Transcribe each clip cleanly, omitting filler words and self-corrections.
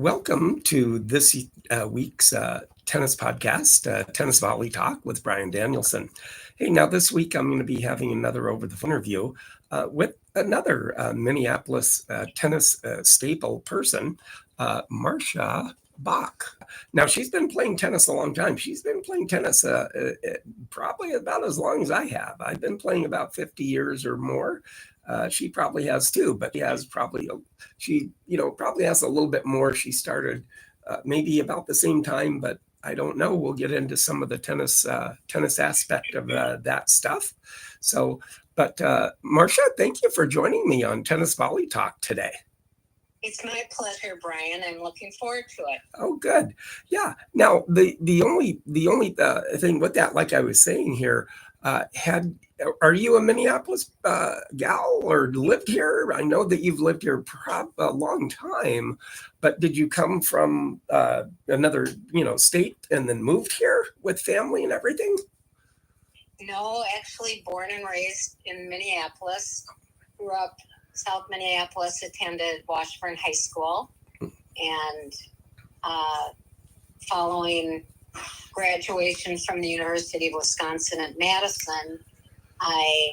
Welcome to this week's tennis podcast, Tennis Volley Talk with Brian Danielson. Hey, now this week I'm going to be having another over-the-phone interview with another Minneapolis tennis staple person, Marcia Bach. Now, she's been playing tennis a long time. She's been playing tennis probably about as long as I have. I've been playing about 50 years or more. She probably has too, but she probably has a little bit more. She started maybe about the same time, but I don't know. We'll get into some of the tennis aspect of that stuff. So, but Marcia, thank you for joining me on Tennis Volley Talk today. It's my pleasure, Brian. I'm looking forward to it. Oh, good. Yeah. Now, the only thing with that, like I was saying here, are you a Minneapolis gal or lived here? I know that you've lived here a long time, but did you come from another state and then moved here with family and everything? No, actually born and raised in Minneapolis. Grew up South Minneapolis, attended Washburn High School, and following graduation from the University of Wisconsin at Madison, I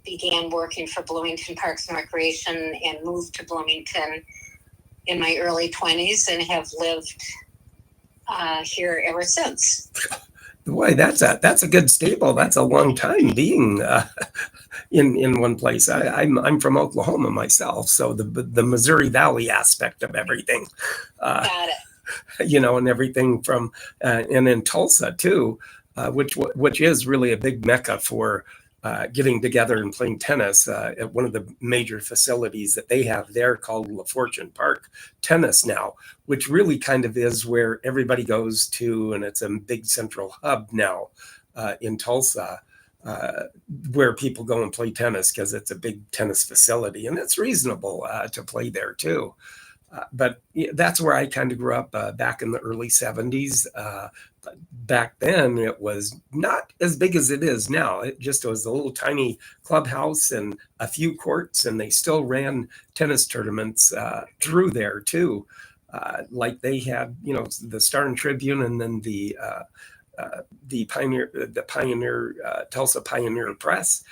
began working for Bloomington Parks and Recreation and moved to Bloomington in my early 20s and have lived here ever since. Boy, that's a good staple. That's a long time being in one place. I'm from Oklahoma myself, so the Missouri Valley aspect of everything. Got it. And everything from and in Tulsa too, which is really a big mecca for getting together and playing tennis at one of the major facilities that they have there called La Fortune Park Tennis now, which really kind of is where everybody goes to, and it's a big central hub now in Tulsa where people go and play tennis because it's a big tennis facility and it's reasonable to play there too. But that's where I kind of grew up back in the early 70s. Back then, it was not as big as it is now. It just was a little tiny clubhouse and a few courts, and they still ran tennis tournaments through there too. Like they had, the Star and Tribune, and then the Tulsa Pioneer Press,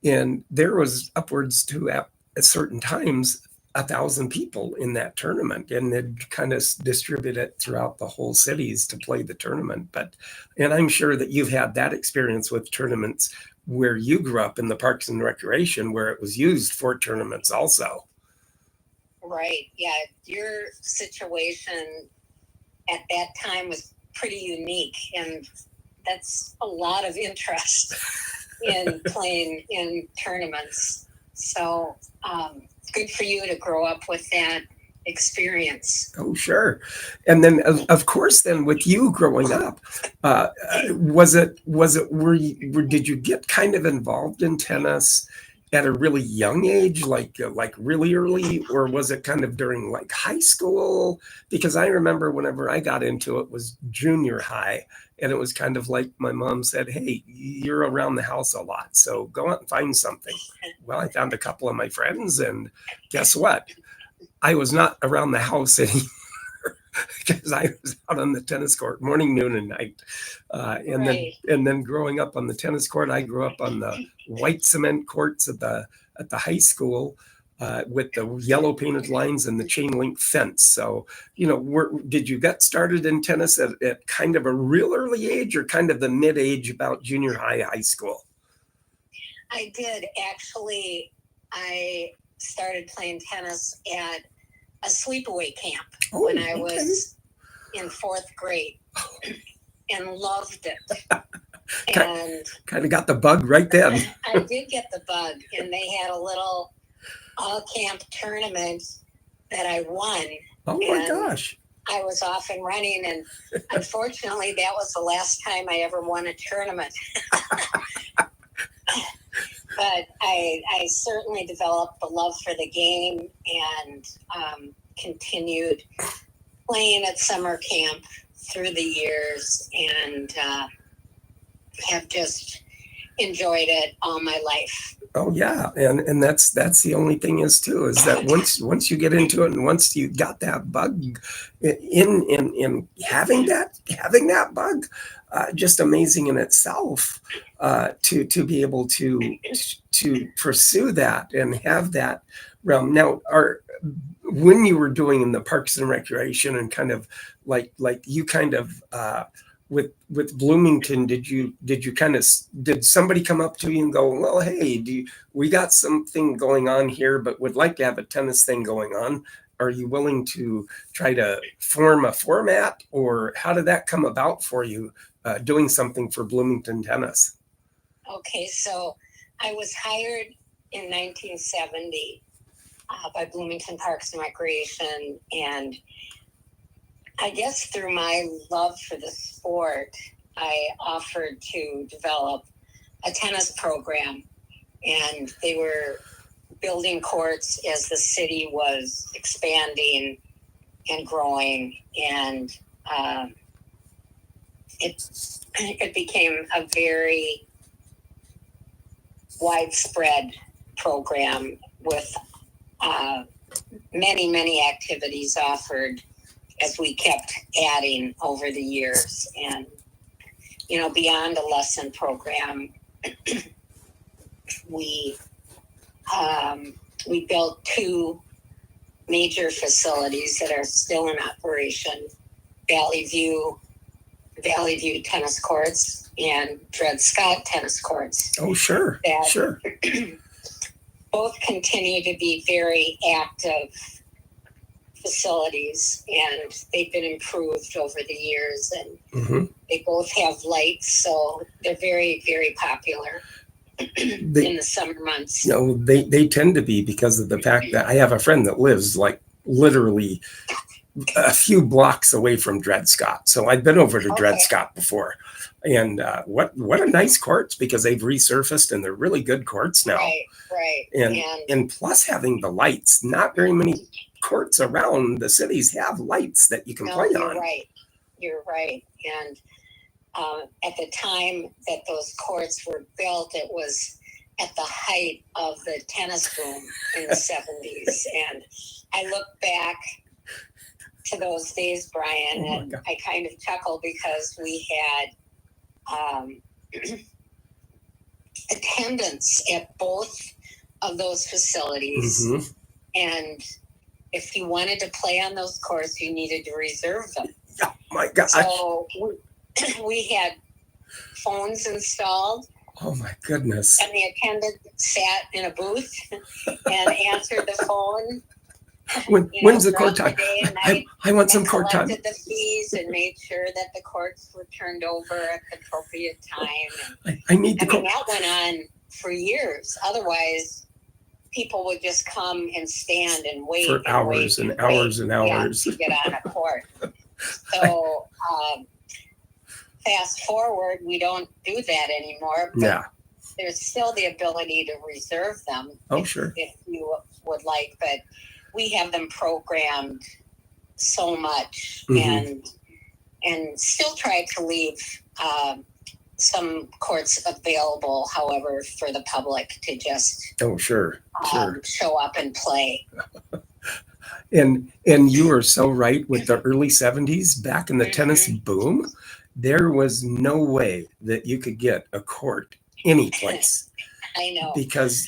and there was upwards to at certain times 1,000 people in that tournament, and they'd kind of distribute it throughout the whole cities to play the tournament. And I'm sure that you've had that experience with tournaments where you grew up in the Parks and Recreation, where it was used for tournaments also. Right. Yeah. Your situation at that time was pretty unique, and that's a lot of interest in playing in tournaments. So, good for you to grow up with that experience. Oh, sure. And then, of course, then with you growing up, did you get kind of involved in tennis at a really young age, like really early, or was it kind of during like high school? Because I remember whenever I got into it was junior high, and it was kind of like my mom said, "Hey, you're around the house a lot, so go out and find something." Well, I found a couple of my friends, and guess what? I was not around the house anymore because I was out on the tennis court morning, noon, and night. And then growing up on the tennis court, I grew up on the white cement courts at the high school with the yellow painted lines and the chain link fence. So, did you get started in tennis at kind of a real early age, or kind of the mid age, about junior high school? I did. Actually, I started playing tennis at a sleepaway camp when I was in 4th grade and loved it. And kind of got the bug right then. I did get the bug, and they had a little all-camp tournament that I won. Oh my gosh. I was off and running, and unfortunately that was the last time I ever won a tournament. But I certainly developed a love for the game and continued playing at summer camp through the years, and have just enjoyed it all my life. Oh yeah, and that's the only thing is that once you get into it, and once you got that bug in having that bug, just amazing in itself, to be able to pursue that and have that realm. Now, when you were doing in the Parks and Recreation and kind of like you kind of with Bloomington, did somebody come up to you and go, well, hey, we got something going on here, but would like to have a tennis thing going on. Are you willing to try to form a format, or how did that come about for you, doing something for Bloomington tennis? Okay, so I was hired in 1970 by Bloomington Parks and Recreation, and I guess through my love for the sport, I offered to develop a tennis program, and they were building courts as the city was expanding and growing, and it became a very widespread program with many activities offered as we kept adding over the years. And, beyond a lesson program, we built 2 major facilities that are still in operation: Valley View tennis courts and Dred Scott tennis courts. Oh, sure. Sure. Both continue to be very active facilities, and they've been improved over the years, and they both have lights, so they're very, very popular in the summer months. They tend to be, because of the fact that I have a friend that lives like literally a few blocks away from Dred Scott. So I've been over to Dred Scott before, and what a nice courts, because they've resurfaced and they're really good courts now. Right. And plus having the lights, not very many courts around the cities have lights that you can play on. You're right. And at the time that those courts were built, it was at the height of the tennis boom in the 70s. And I look back to those days, Brian, and I kind of chuckle, because we had attendance at both of those facilities. And if you wanted to play on those courts, you needed to reserve them. Oh my gosh. So we had phones installed. Oh my goodness. And the attendant sat in a booth and answered the phone. When's the court time? I want some court time. Collected the fees and made sure that the courts were turned over at the appropriate time. I need the court. That went on for years. Otherwise, people would just come and stand and wait for hours and hours to get on a court. So fast forward, we don't do that anymore. But there's still the ability to reserve them. If you would like, but we have them programmed so much, and still try to leave some courts available, however, for the public to just show up and play. And you are so right. With the early 70s, back in the tennis boom, there was no way that you could get a court any place. I know. Because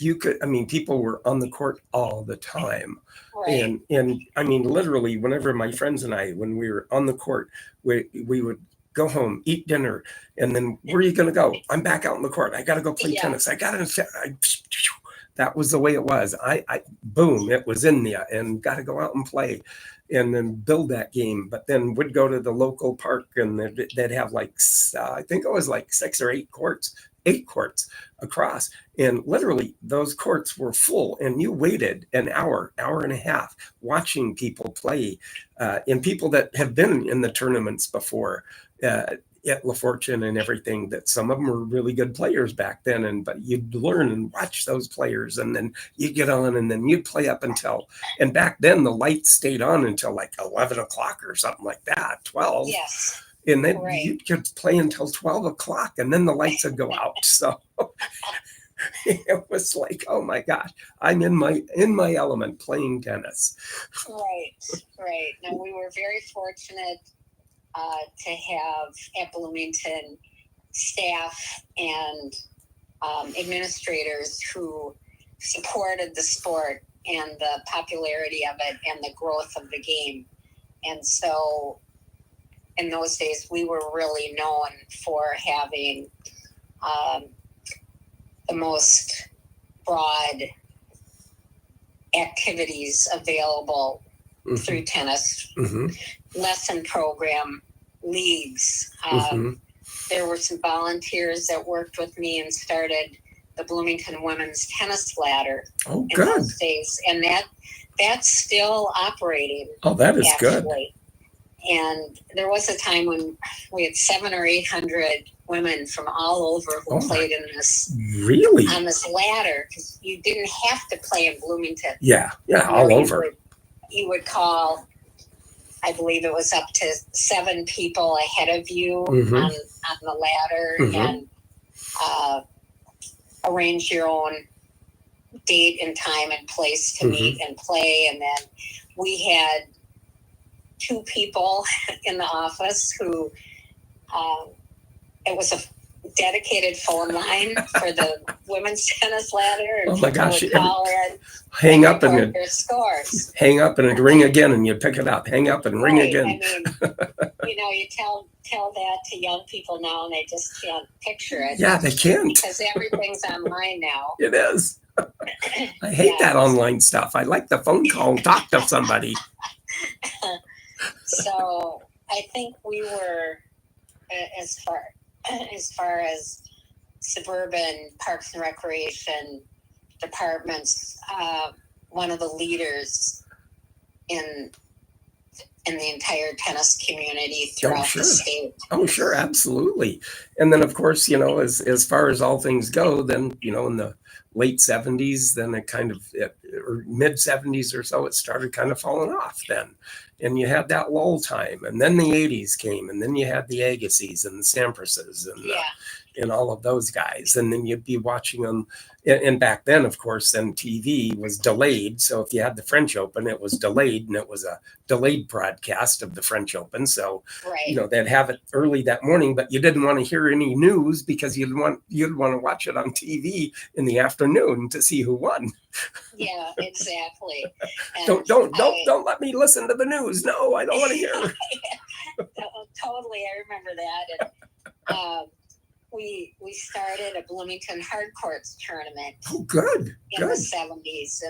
people were on the court all the time. Right. And I mean, literally, whenever my friends and I, when we were on the court, we would go home, eat dinner, and then where are you going to go? I'm back out on the court. I got to go play tennis. That was the way it was. Boom, it was in there, and got to go out and play, and then build that game. But then would go to the local park, and they'd have I think it was like 6 or 8 courts. 8 courts across, and literally those courts were full, and you waited an hour and a half watching people play, and people that have been in the tournaments before at La Fortune and everything, that some of them were really good players back then, but you'd learn and watch those players, and then you get on, and then you'd play up until, and back then the lights stayed on until like 11 o'clock or something like that, 12. Yes. And then Right. you could play until 12 o'clock and then the lights would go out. So it was like, oh my gosh, I'm in my element playing tennis. Right. Now, we were very fortunate to have at Bloomington staff and administrators who supported the sport and the popularity of it and the growth of the game. And so in those days, we were really known for having the most broad activities available through tennis, lesson program, leagues. There were some volunteers that worked with me and started the Bloomington Women's Tennis Ladder in those days. And that's still operating. Oh, that is actually. Good. And there was a time when we had 700 or 800 women from all over who played in this. Really? On this ladder, because you didn't have to play in Bloomington. Yeah, all over. You would call, I believe it was up to 7 people ahead of you on the ladder and arrange your own date and time and place to meet and play. And then we had 2 people in the office who it was a dedicated phone line for the women's tennis ladder. Oh my gosh! Call in, hang up and their scores. Hang up and it'd ring again, and you pick it up. Hang up and ring again. I mean, you tell that to young people now, and they just can't picture it. Yeah, they can't because everything's online now. It is. I hate that online stuff. I like the phone call and talk to somebody. So I think we were as far as suburban parks and recreation departments, one of the leaders in the entire tennis community throughout the state. Oh, sure, absolutely. And then, of course, as far as all things go, then, in the late 70s, then it kind of, or mid 70s or so, it started kind of falling off then. And you had that lull time, and then the 80s came, and then you had the Agassiz and the Sampresses and all of those guys. And then you'd be watching them. And back then, of course, then TV was delayed. So if you had the French Open, it was delayed, and it was a delayed broadcast of the French Open. So, they'd have it early that morning, but you didn't want to hear any news because you'd want to watch it on TV in the afternoon to see who won. Yeah, exactly. Don't let me listen to the news. No, I don't want to hear. Totally, I remember that. And we started a Bloomington hard courts tournament. Oh, good. In the 70s,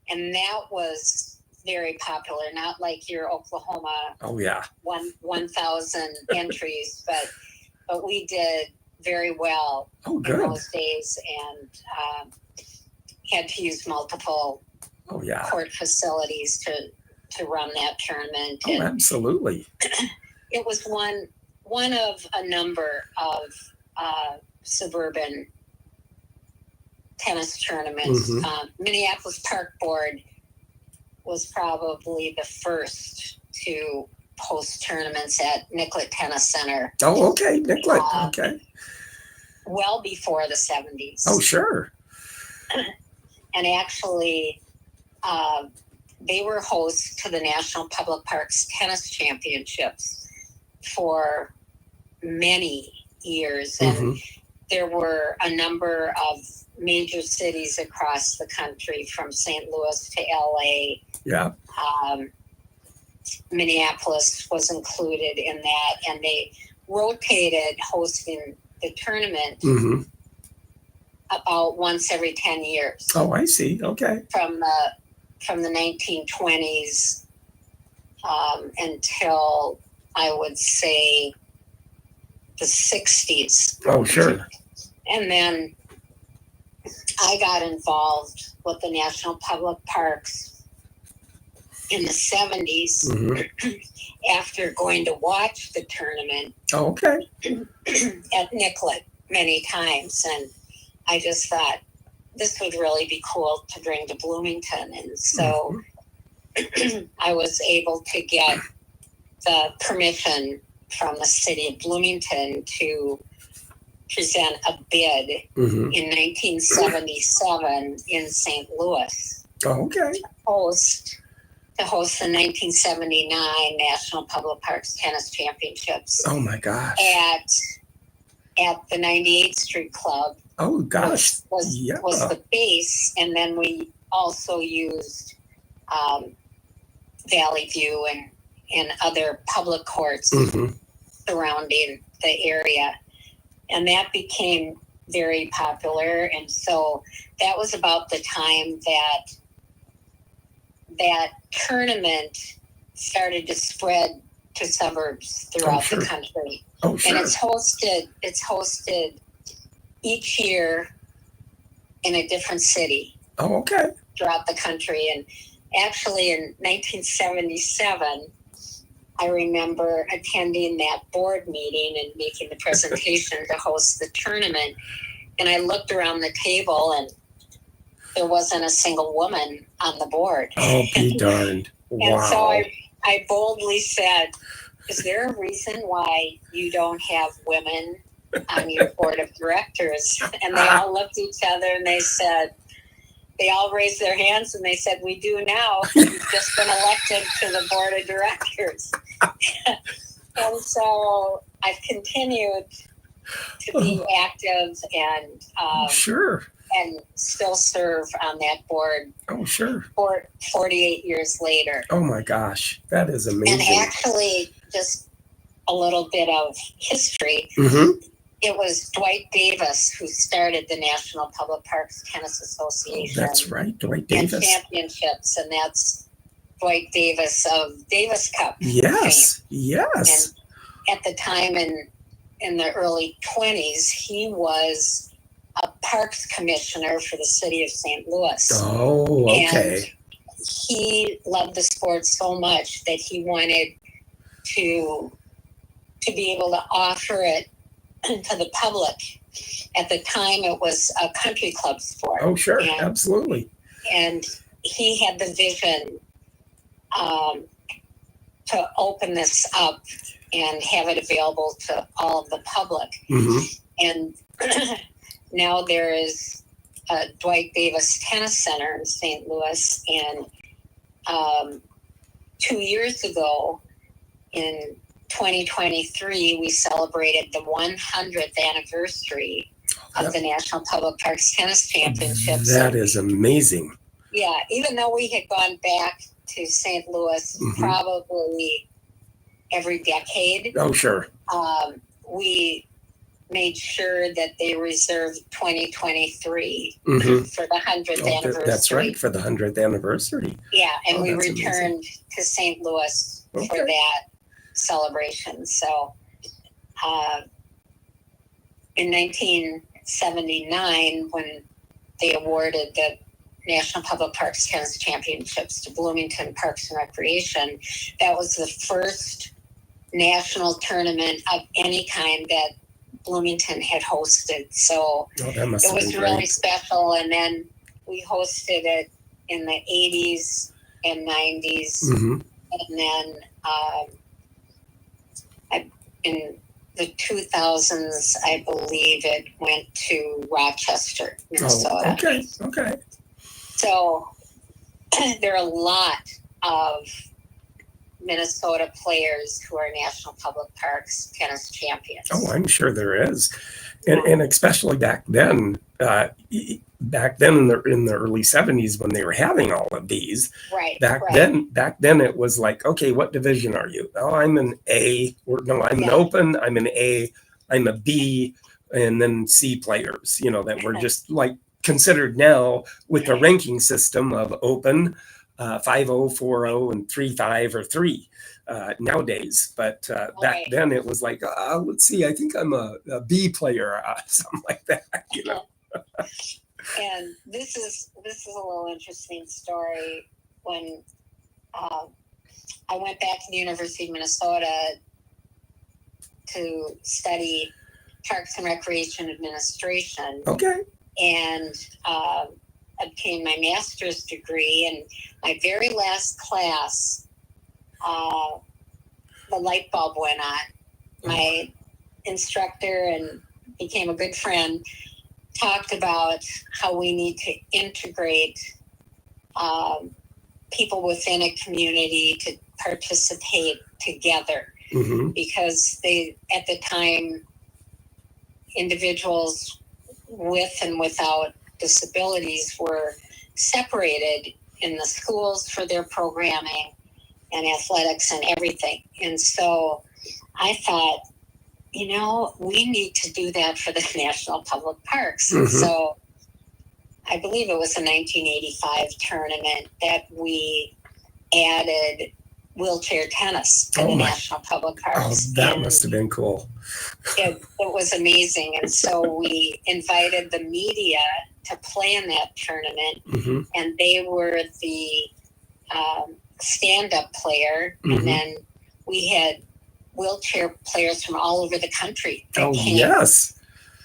and that was very popular. Not like your Oklahoma. Oh yeah. 1,000 entries, but we did very well in those days, and had to use multiple court facilities to run that tournament. Oh, absolutely. It was one of a number of suburban tennis tournaments. Minneapolis Park Board was probably the first to host tournaments at Nicollet Tennis Center. Oh, okay, Nicollet. Okay. Well before the 70s. Oh, sure. And actually, they were hosts to the National Public Parks Tennis Championships for many years. And there were a number of major cities across the country, from St. Louis to LA. Yeah. Minneapolis was included in that, and they rotated hosting the tournament about once every 10 years. Oh, I see. Okay. From the 1920s until, I would say, the 60s. Oh, sure. And then I got involved with the National Public Parks in the 70s after going to watch the tournament. Oh, okay. At Nicollet many times. And I just thought this would really be cool to bring to Bloomington. And so I was able to get the permission from the city of Bloomington to present a bid in 1977 in St. Louis. Oh, okay. To host the 1979 National Public Parks Tennis Championships. Oh my gosh. At the 98th Street Club. Oh gosh. Was the base, and then we also used Valley View and other public courts surrounding the area. And that became very popular. And so that was about the time that tournament started to spread to suburbs throughout the country. Oh, sure. And it's hosted each year in a different city. Oh, okay. Throughout the country. And actually in 1977, I remember attending that board meeting and making the presentation to host the tournament. And I looked around the table and there wasn't a single woman on the board. Oh, be darned. Wow. And so I boldly said, is there a reason why you don't have women on your board of directors? And they all looked at each other and they all raised their hands and they said, we do now. We've just been elected to the board of directors. And so I've continued to be active and and still serve on that board. Oh, sure. 48 years later. Oh my gosh, that is amazing. And actually, just a little bit of history. It was Dwight Davis who started the National Public Parks Tennis Association. Oh, that's right, Dwight Davis. And championships, and that's Dwight Davis of Davis Cup. Yes, fame. Yes. And at the time in the early 20s, he was a parks commissioner for the city of St. Louis. Oh, okay. And he loved the sport so much that he wanted to be able to offer it to the public. At the time, it was a country club sport. Oh, sure, absolutely. And he had the vision to open this up and have it available to all of the public. And now there is a Dwight Davis Tennis Center in St. Louis. And 2 years ago, in 2023, we celebrated the 100th anniversary of the National Public Parks Tennis Championships. That is amazing. Yeah, even though we had gone back to St. Louis probably every decade. Oh, sure. We made sure that they reserved 2023 for the 100th anniversary. That's right, for the 100th anniversary. Yeah, and we returned to St. Louis for that celebration. So in 1979, when they awarded the National Public Parks Tennis Championships to Bloomington Parks and Recreation, that was the first national tournament of any kind that Bloomington had hosted. So that must it have was been really great. special. And then we hosted it in the 80s and 90s. And then in the 2000s, I believe it went to Rochester, Minnesota. Oh, okay. So there are a lot of Minnesota players who are National Public Parks tennis champions. Oh, I'm sure there is. And especially back then in the early 70s when they were having all of these. Back then it was like, okay, what division are you? Oh, I'm an A. I'm an open. I'm an A. I'm a B, and then C players. That were just like considered now with the ranking system of open, 5-0, 4-0, and 3-5 or 3 nowadays. But back then it was like, let's see, I think I'm a B player, something like that. And this is a little interesting story. When I went back to the University of Minnesota to study Parks and Recreation Administration. And obtained my master's degree. And my very last class, the light bulb went on. my instructor and became a good friend, talked about how we need to integrate people within a community to participate together, because at the time, individuals with and without disabilities were separated in the schools for their programming and athletics and everything. And so I thought, we need to do that for the National Public Parks. So I believe it was a 1985 tournament that we added wheelchair tennis to the National Public Parks. Oh, that must have been cool. It was amazing. And so we invited the media to play in that tournament, and they were the stand-up player. And then we had wheelchair players from all over the country that came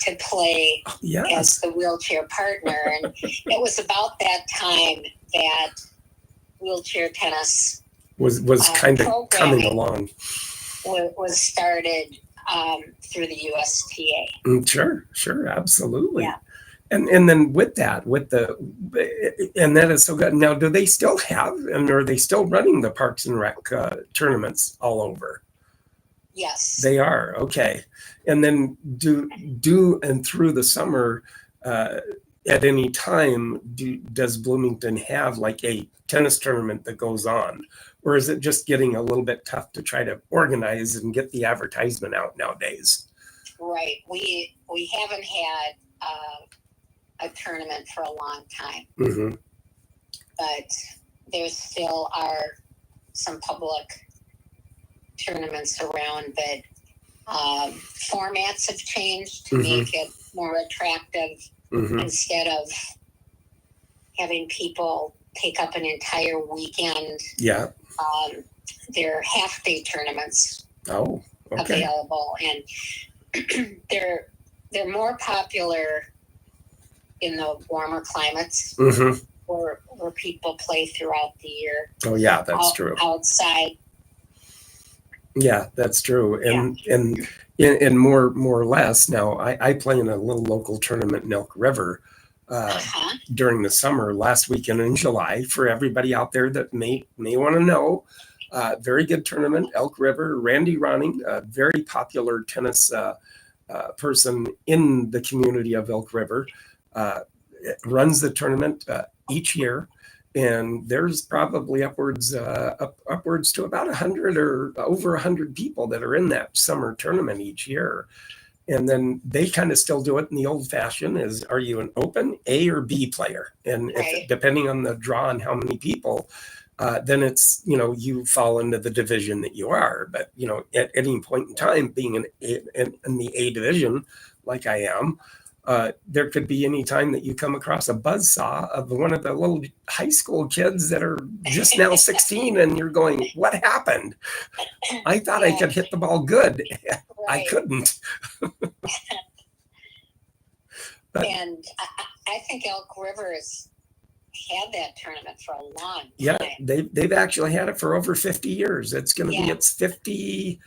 to play as the wheelchair partner. And it was about that time that wheelchair tennis was kind of coming along. Was started through the USTA. Sure, absolutely. Yeah. And then with that is so good. Now, do they still have, and are they still running the Parks and Rec tournaments all over? Yes, they are. Okay. And then and through the summer, at any time, does Bloomington have like a tennis tournament that goes on, or is it just getting a little bit tough to try to organize and get the advertisement out nowadays? Right. We haven't had a tournament for a long time, but there still are some public tournaments around, but formats have changed to make it more attractive. Instead of having people take up an entire weekend, there are half-day tournaments available, and they're more popular in the warmer climates, where people play throughout the year. Oh yeah, that's true. Outside. Yeah, that's true, and more or less. Now, I play in a little local tournament in Elk River during the summer, last weekend in July. For everybody out there that may want to know, very good tournament, Elk River. Randy Ronning, a very popular tennis person in the community of Elk River, runs the tournament each year. And there's probably upwards to about 100 or over 100 people that are in that summer tournament each year. And then they kind of still do it in the old fashioned is, are you an open A or B player? And if, depending on the draw and how many people, then it's, you fall into the division that you are. But, at any point in time, being in the A division, like I am, there could be any time that you come across a buzzsaw of one of the little high school kids that are just now 16, and you're going, what happened? I thought I could hit the ball good. I couldn't. And I think Elk River has had that tournament for a long time. Yeah, they've actually had it for over 50 years. It's going to be its 53rd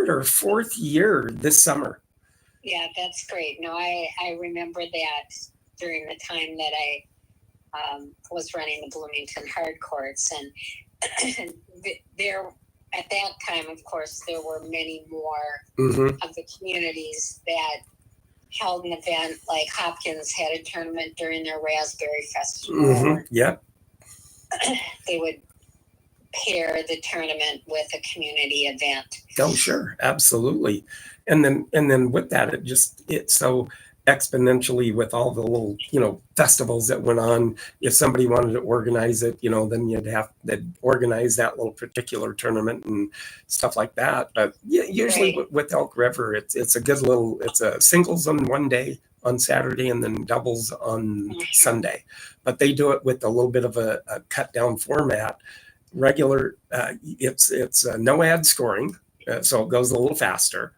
or 4th year this summer. Yeah, that's great. No, I remember that during the time that I was running the Bloomington hard courts, and there at that time, of course, there were many more of the communities that held an event. Like Hopkins had a tournament during their Raspberry Festival. They would pair the tournament with a community event. Oh, sure, absolutely. And then with that, it's so exponentially with all the little, festivals that went on. If somebody wanted to organize it, then they'd organize that little particular tournament and stuff like that. But usually with Elk River, it's a singles on one day on Saturday and then doubles on Sunday. But they do it with a little bit of a cut down format. Regular, it's no ad scoring, so it goes a little faster.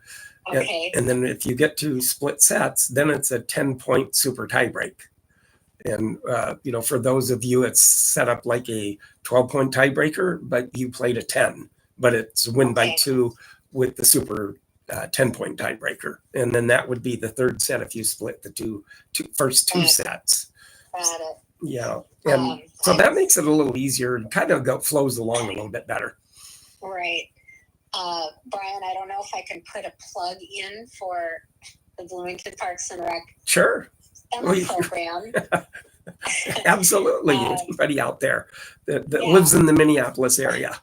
Okay. And then if you get to split sets, then it's a 10-point super tiebreak. And, for those of you, it's set up like a 12-point tiebreaker, but you played a 10, but it's win by 2 with the super 10-point tiebreaker. And then that would be the third set if you split the first two sets. Got it. Yeah. And so that makes it a little easier and kind of flows along a little bit better. Right. Brian, I don't know if I can put a plug in for the Bloomington Parks and Rec program. Absolutely. Anybody out there that lives in the Minneapolis area.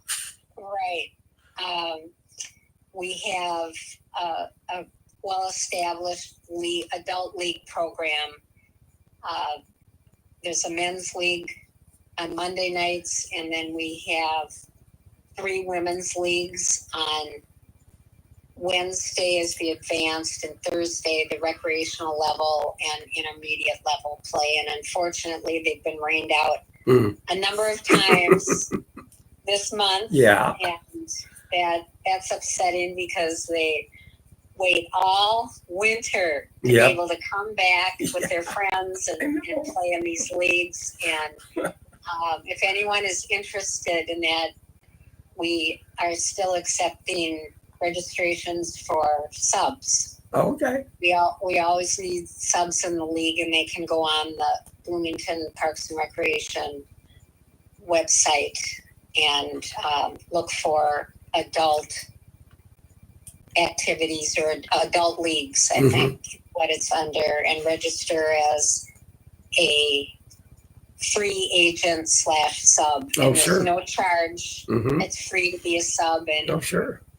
Right. We have a well-established adult league program. There's a men's league on Monday nights, and then we have 3 women's leagues. On Wednesday is the advanced, and Thursday the recreational level and intermediate level play. And unfortunately, they've been rained out a number of times this month. Yeah. And that's upsetting because they wait all winter to be able to come back with their friends and play in these leagues. And if anyone is interested in that, we are still accepting registrations for subs. Okay. We always need subs in the league, and they can go on the Bloomington Parks and Recreation website and look for adult activities or adult leagues, I think, what it's under, and register as a free agent / sub. And there's no charge. It's free to be a sub, and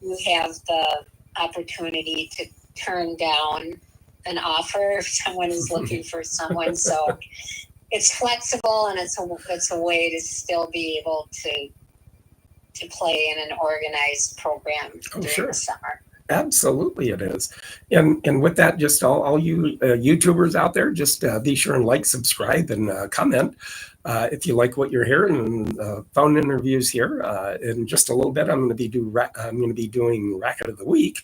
you have the opportunity to turn down an offer if someone is looking for someone. So it's flexible, and it's a way to still be able to play in an organized program during the summer. Absolutely, it is. And with that, just all you YouTubers out there, just be sure and like, subscribe, and comment if you like what you're hearing. And phone interviews here in just a little bit. I'm going to be doing Racket of the Week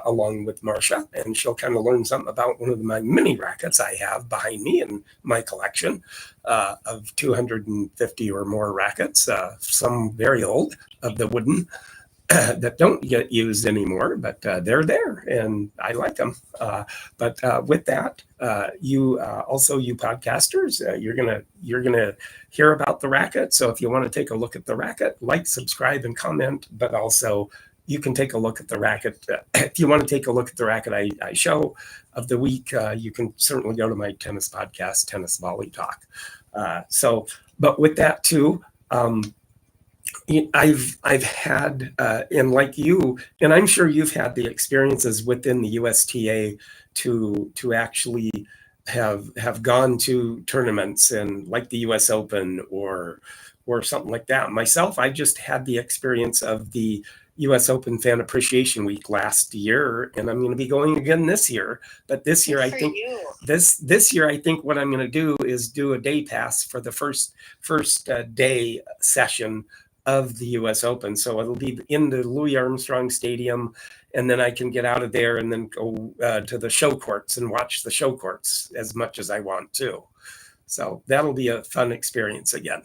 along with Marcia, and she'll kind of learn something about one of my mini rackets I have behind me in my collection of 250 or more rackets. Some very old of the wooden. That don't get used anymore, but they're there, and I like them. But with that, you podcasters, you're gonna hear about the racket. So if you want to take a look at the racket, like, subscribe, and comment. But also, you can take a look at the racket. If you want to take a look at the racket I show of the week, you can certainly go to my tennis podcast, Tennis Volley Talk. But with that too. I've had, and like you, and I'm sure you've had the experiences within the USTA to actually have gone to tournaments and like the US Open or something like that. Myself, I just had the experience of the US Open Fan Appreciation Week last year, and I'm going to be going again this year. But this year, I think this year, I think what I'm going to do is do a day pass for the first day session of the US Open. So it'll be in the Louis Armstrong Stadium, and then I can get out of there and then go to the show courts and watch the show courts as much as I want to. So that'll be a fun experience again.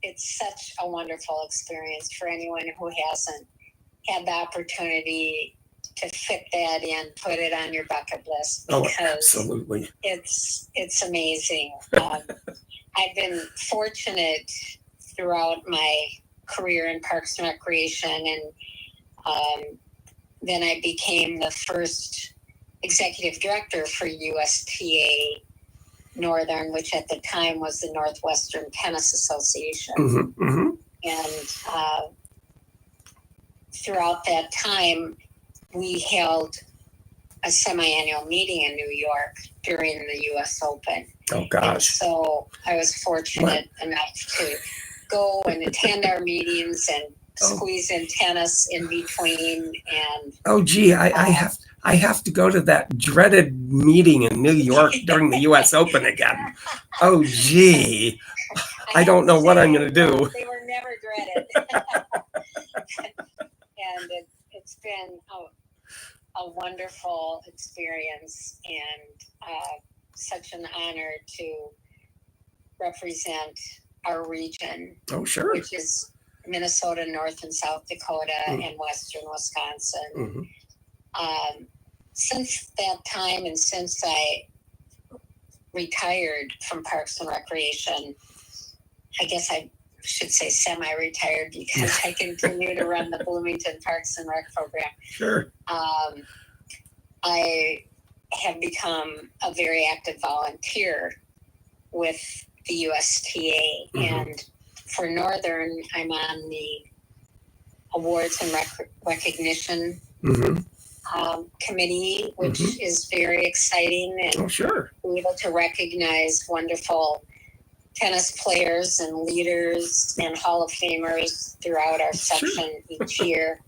It's such a wonderful experience for anyone who hasn't had the opportunity to fit that in, put it on your bucket list, because absolutely. It's amazing. I've been fortunate throughout my career in Parks and Recreation, and then I became the first executive director for USTA Northern, which at the time was the Northwestern Tennis Association. And throughout that time, we held a semi-annual meeting in New York during the US Open. Oh gosh. And so I was fortunate enough to go and attend our meetings and squeeze in tennis in between. And I have to go to that dreaded meeting in New York during the US Open again. Oh gee, I don't know what I'm going to do. They were never dreaded. And it's been a wonderful experience, and such an honor to represent our region. Oh, sure. Which is Minnesota, North and South Dakota, and Western Wisconsin. Since that time, and since I retired from Parks and Recreation, I guess I should say semi-retired, because I continue to run the Bloomington Parks and Rec program. Sure. I have become a very active volunteer with the USTA, and for Northern, I'm on the Awards and Recognition committee, which is very exciting, and we're able to recognize wonderful tennis players and leaders and Hall of Famers throughout our section each year.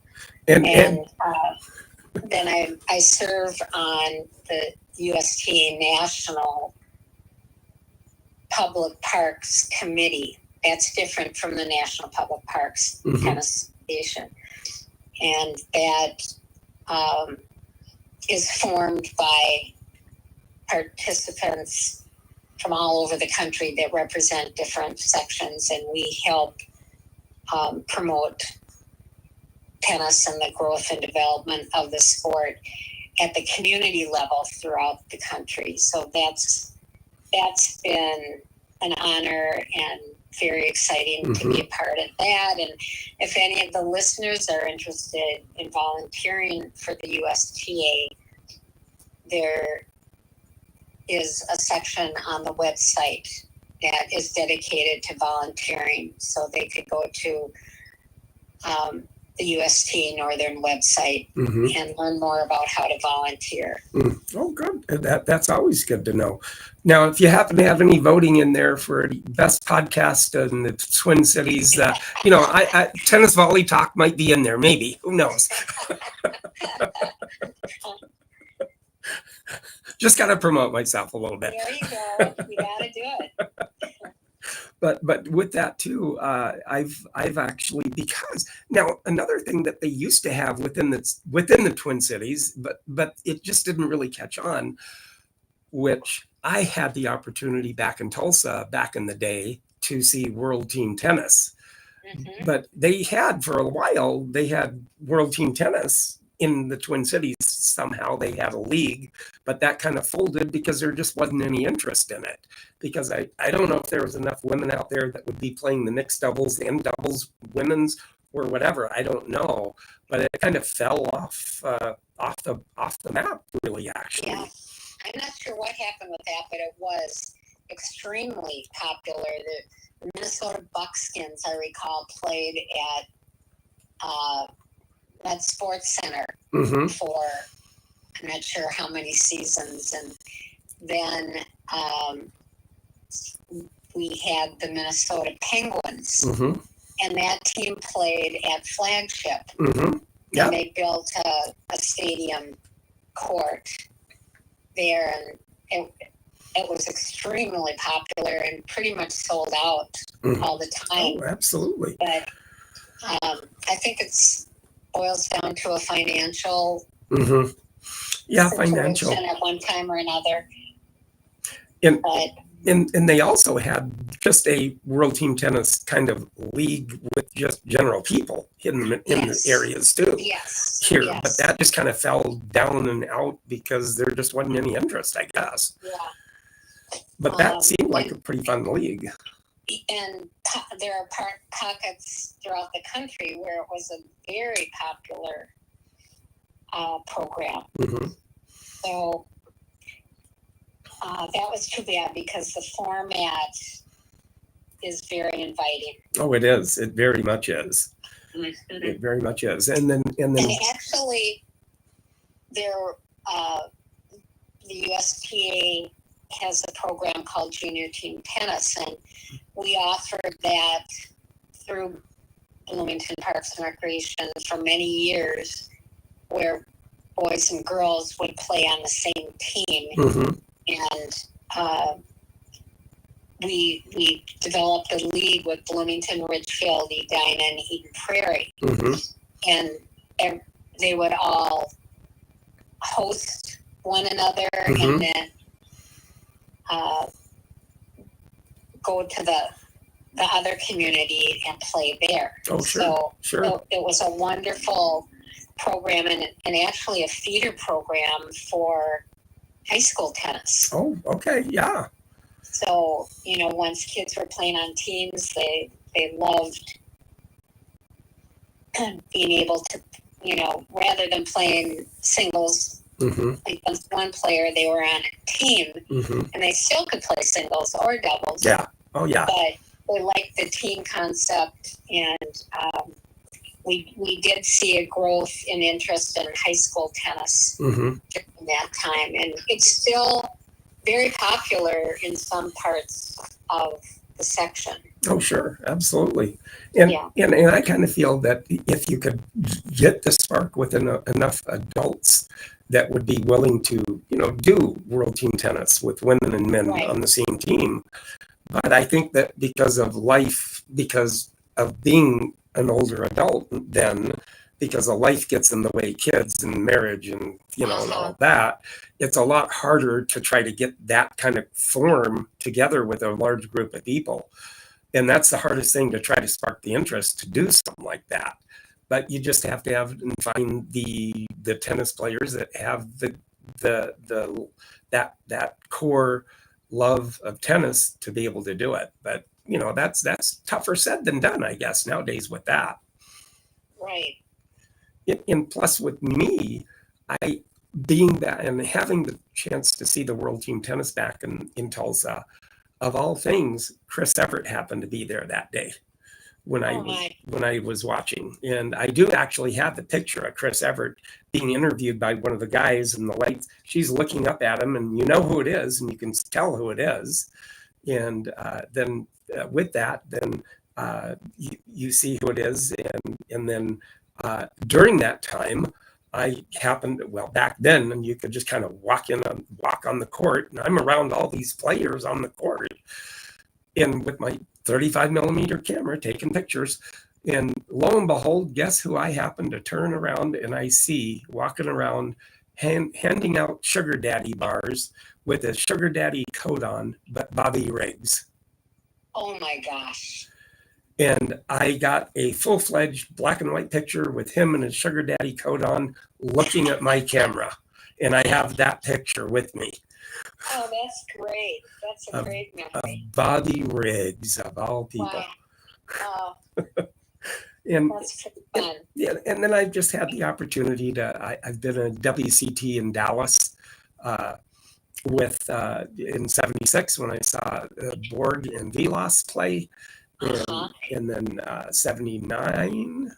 And then I serve on the USTA National Public Parks Committee. That's different from the National Public Parks Tennis Association. And that is formed by participants from all over the country that represent different sections, and we help promote tennis and the growth and development of the sport at the community level throughout the country. So that's been an honor and very exciting to be a part of that. And if any of the listeners are interested in volunteering for the USTA, there is a section on the website that is dedicated to volunteering. So they could go to the USTA Northern website and learn more about how to volunteer. Oh, good. That's always good to know. Now, if you happen to have any voting in there for the best podcast in the Twin Cities, I Tennis Volley Talk might be in there. Maybe. Who knows? Just got to promote myself a little bit. There you go. You got to do it. But with that too, I've actually, because now another thing that they used to have within the Twin Cities, but it just didn't really catch on, which I had the opportunity back in Tulsa back in the day to see World Team Tennis. But they had, for a while, they had World Team Tennis in the Twin Cities. Somehow they had a league, but that kind of folded because there just wasn't any interest in it. Because I don't know if there was enough women out there that would be playing the mixed doubles and doubles, women's or whatever. I don't know, but it kind of fell off the map, really. Actually, yeah, I'm not sure what happened with that, but it was extremely popular. The Minnesota Buckskins, I recall, played at that Sports Center for I'm not sure how many seasons, and then we had the Minnesota Penguins, and that team played at Flagship, and they built a stadium court there, and it was extremely popular and pretty much sold out all the time. Oh, absolutely. But I think it's boils down to a financial financial at one time or another. And they also had just a World Team Tennis kind of league with just general people in the areas too. Here, but that just kind of fell down and out because there just wasn't any interest, I guess. But that seemed like a pretty fun league. And there are pockets throughout the country where it was a very popular program. So that was too bad because the format is very inviting. Oh, it is. It very much is. It very much is. And actually, the USTA has a program called Junior Team Tennis, and we offered that through Bloomington Parks and Recreation for many years, where boys and girls would play on the same team. And we developed a league with Bloomington, Ridgefield, Edina, and Eden Prairie. And they would all host one another and then go to the the other community and play there. Oh, sure. So it was a wonderful program and actually a feeder program for high school tennis. Oh, okay. Yeah. So, once kids were playing on teams, they loved being able to, rather than playing singles against one player, they were on a team and they still could play singles or doubles. Yeah. Oh, yeah. But they liked the team concept, and we did see a growth in interest in high school tennis during that time. And it's still very popular in some parts of the section. Oh, sure. Absolutely. And I kind of feel that if you could get the spark within enough adults that would be willing to, do world team tennis with women and men on the same team. But I think that because of being an older adult then, because of life gets in the way, kids and marriage and, and all that, it's a lot harder to try to get that kind of form together with a large group of people. And that's the hardest thing, to try to spark the interest to do something like that. But you just have to find the tennis players that have that core love of tennis to be able to do it. But that's tougher said than done, I guess, nowadays with that. Right. And plus with me, being that and having the chance to see the World Team Tennis back in Tulsa, of all things, Chris Everett happened to be there that day when I was watching. And I do actually have the picture of Chris Everett being interviewed by one of the guys, and the lights, she's looking up at him, and you know who it is, and you can tell who it is. And then with that, then you see who it is. And then during that time, I happened, back then, and you could just kind of walk on the court, and I'm around all these players on the court, and with my 35 millimeter camera taking pictures, and lo and behold, guess who I happen to turn around and I see walking around handing out sugar daddy bars with a sugar daddy coat on, but Bobby Riggs. Oh my gosh. And I got a full-fledged black and white picture with him and his sugar daddy coat on, looking at my camera. And I have that picture with me. Oh, that's great. That's a great memory. Bobby Riggs, of all people. Wow. And that's pretty fun. And then I've just had the opportunity I've been a WCT in Dallas in '76 when I saw Borg and Vilas play. And then 79,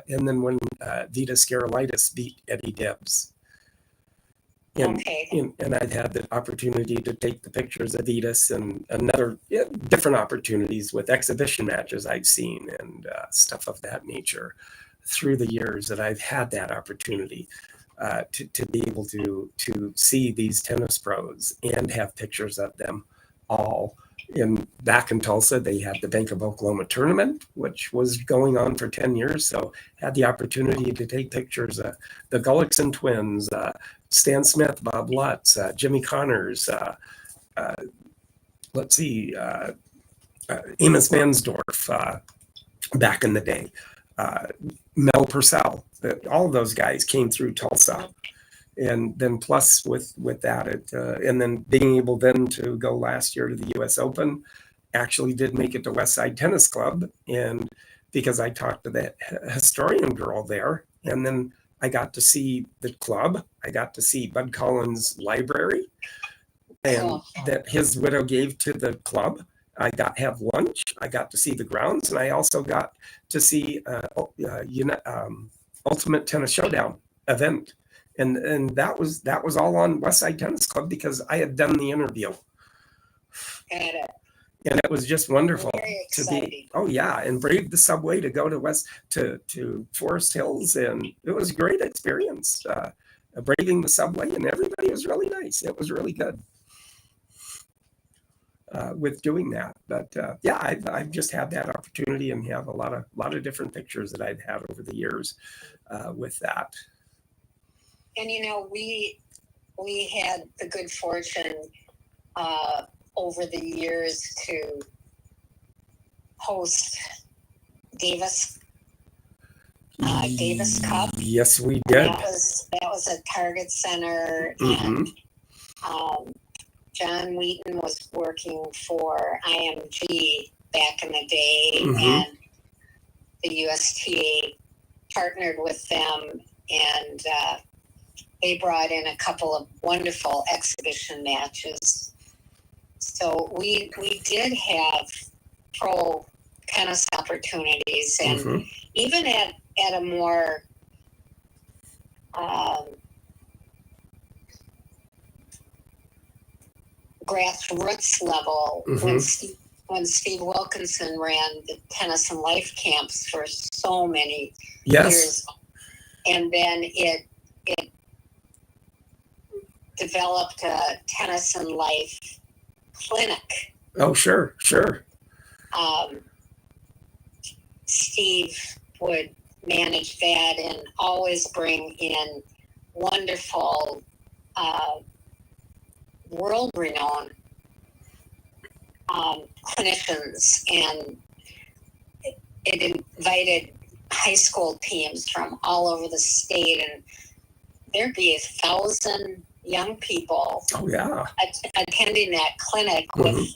and then when Vita Scarolitis beat Eddie Debs. And I've had the opportunity to take the pictures of Vitas and different opportunities with exhibition matches I've seen and stuff of that nature through the years that I've had that opportunity to be able to see these tennis pros and have pictures of them all. Back in Tulsa, they had the Bank of Oklahoma tournament, which was going on for 10 years. So had the opportunity to take pictures of the Gullickson twins, Stan Smith, Bob Lutz, Jimmy Connors, Amos Mansdorf back in the day, Mel Purcell. All of those guys came through Tulsa. And then plus with that, and then being able then to go last year to the U.S. Open, actually did make it to West Side Tennis Club. And because I talked to that historian girl there, and then I got to see the club. I got to see Bud Collins' library, and that his widow gave to the club. I got to have lunch. I got to see the grounds, and I also got to see Ultimate Tennis Showdown event. And that was all on West Side Tennis Club because I had done the interview. Got it. And it was just wonderful to be. Oh yeah, and brave the subway to go to Forest Hills, and it was a great experience. Braving the subway, and everybody was really nice. It was really good with doing that. But I've just had that opportunity and have a lot of different pictures that I've had over the years with that. And we had the good fortune over the years to host Davis Cup. Yes, we did. That was at Target Center, Mm-hmm. and John Wheaton was working for IMG back in the day, Mm-hmm. and the USTA partnered with them, and they brought in a couple of wonderful exhibition matches. So we did have pro tennis opportunities, and Mm-hmm. even at a more grassroots level, Mm-hmm. when Steve Wilkinson ran the tennis and life camps for so many Yes. years, and then it developed a tennis and life clinic. Oh, sure. Steve would manage that and always bring in wonderful, world-renowned clinicians, and it invited high school teams from all over the state, and there'd be 1,000 young people attending that clinic with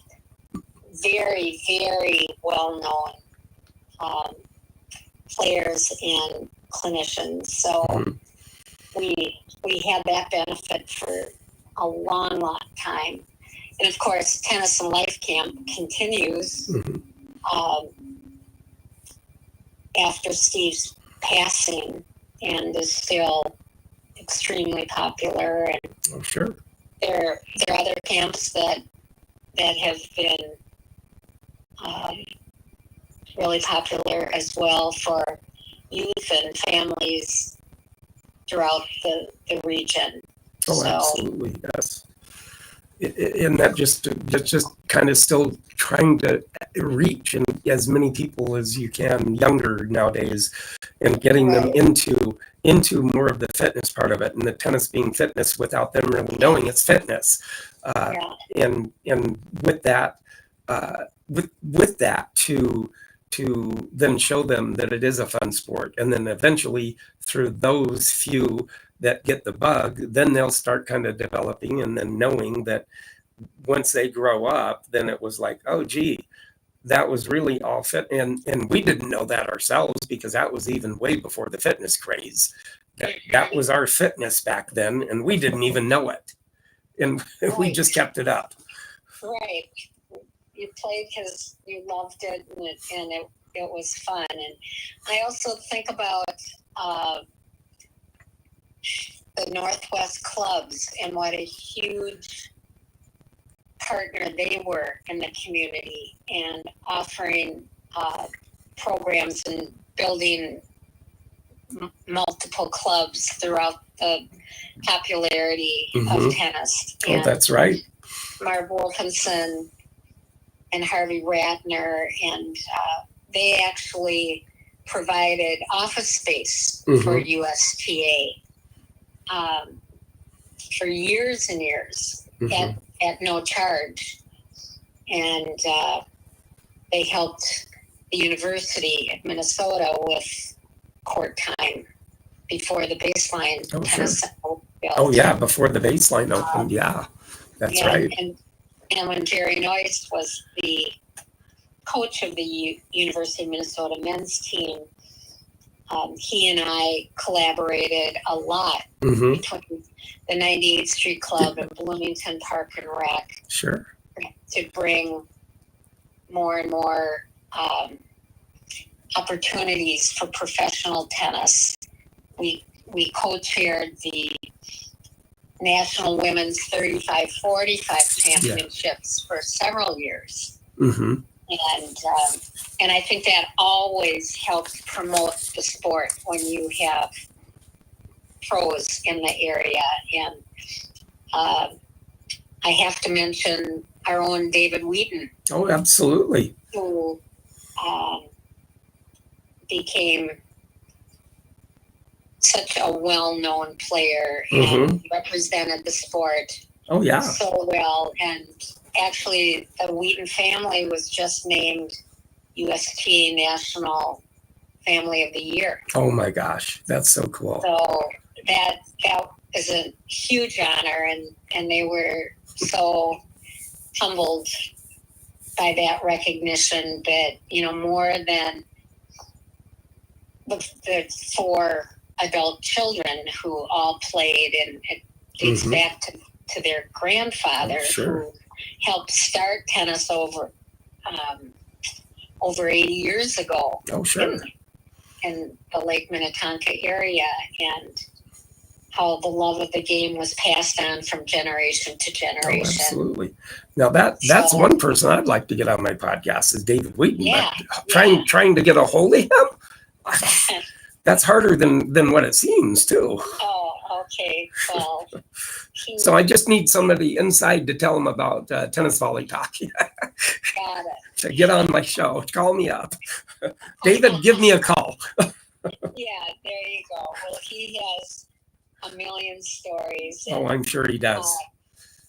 very, very well-known players and clinicians. So we had that benefit for a long time. And of course, Tennis and Life Camp continues after Steve's passing, and is still extremely popular. And there are other camps that have been really popular as well for youth and families throughout the region. Oh, absolutely, yes. And that just kind of still trying to reach and as many people as you can, younger nowadays, and getting them into more of the fitness part of it, and the tennis being fitness without them really knowing it's fitness. And with that, to then show them that it is a fun sport, and then eventually through those few that get the bug, then they'll start kind of developing, and then knowing that once they grow up, then it was like, oh gee, that was really all fit. And we didn't know that ourselves, because that was even way before the fitness craze. That was our fitness back then, and we didn't even know it, and we just kept it up. Right. You played because you loved it, and it was fun. And I also think about the Northwest clubs and what a huge partner they were in the community, and offering programs and building multiple clubs throughout the popularity of tennis. Oh, that's right. Marv Wolfenson and Harvey Ratner, and they actually provided office space for USTA for years and years at no charge. And they helped the University of Minnesota with court time before the baseline tennis center was built. Oh, yeah, before the baseline opened. That's right. And when Jerry Noyce was the coach of the University of Minnesota men's team, he and I collaborated a lot between the 98th Street Club and Bloomington Park and Rec. Sure. To bring more and more opportunities for professional tennis. We co-chaired the National Women's 35-45 Championships for several years. And I think that always helps promote the sport when you have pros in the area. And I have to mention our own David Wheaton. Oh, absolutely. Who became such a well-known player and represented the sport so well. And actually, the Wheaton family was just named UST National Family of the Year. Oh my gosh, that's so cool. So that is a huge honor, and they were so humbled by that recognition that, more than the 4 adult children who all played, and it dates back to their grandfather, who helped start tennis over 80 years ago. Oh, sure. In the Lake Minnetonka area, and how the love of the game was passed on from generation to generation. Oh, absolutely. Now that's one person I'd like to get on my podcast is David Wheaton. Yeah, but trying to get a hold of him, that's harder than what it seems too. Oh, okay. Well, so I just need somebody inside to tell him about tennis volley talk. Got it. To get on my show, call me up. David, give me a call. Yeah, there you go. Well, he has a million stories. Oh, I'm sure he does.